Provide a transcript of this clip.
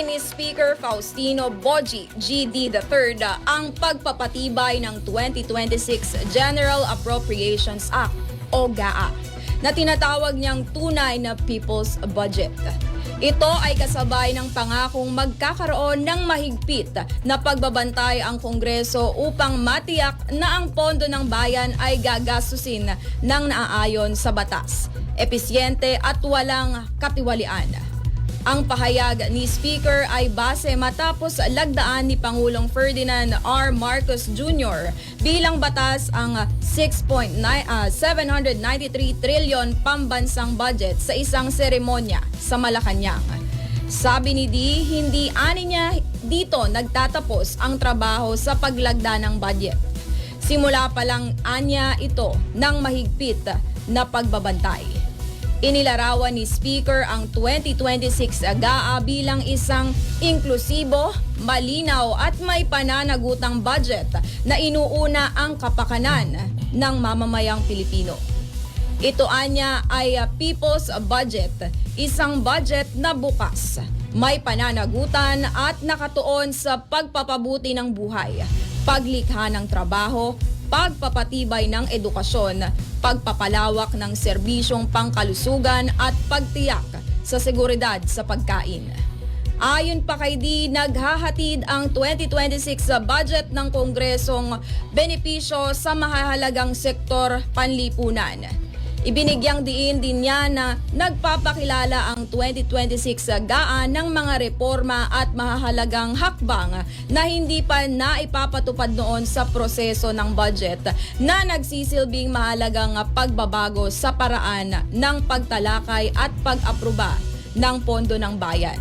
Itinuturing ni Speaker Faustino Bogie GD III ang pagpapatibay ng 2026 General Appropriations Act o GAA na tinatawag niyang tunay na People's Budget. Ito ay kasabay ng pangakong magkakaroon ng mahigpit na pagbabantay ang Kongreso upang matiyak na ang pondo ng bayan ay gagastusin ng naaayon sa batas, episyente at walang katiwalian. Ang pahayag ni Speaker ay base matapos lagdaan ni Pangulong Ferdinand R. Marcos Jr. bilang batas ang 793 trilyon pambansang budget sa isang seremonya sa Malacanang. Sabi ni Di, hindi ani niya dito nagtatapos ang trabaho sa paglagda ng budget. Simula pa lang anya ito ng mahigpit na pagbabantay. Inilarawan ni Speaker ang 2026 GAA bilang isang inklusibo, malinaw at may pananagutang budget na inuuna ang kapakanan ng mamamayang Pilipino. Ito anya ay People's Budget, isang budget na bukas, may pananagutan at nakatuon sa pagpapabuti ng buhay, paglikha ng trabaho, pagpapatibay ng edukasyon, pagpapalawak ng serbisyong pangkalusugan at pagtiyak sa seguridad sa pagkain. Ayon pa kay Di, naghahatid ang 2026 budget ng Kongresong benepisyo sa mahahalagang sektor panlipunan. Ibinigyang diin din niya na nagpapakilala ang 2026 GAA ng mga reforma at mahahalagang hakbang na hindi pa naipapatupad noon sa proseso ng budget na nagsisilbing mahalagang pagbabago sa paraan ng pagtalakay at pag-aproba ng pondo ng bayan.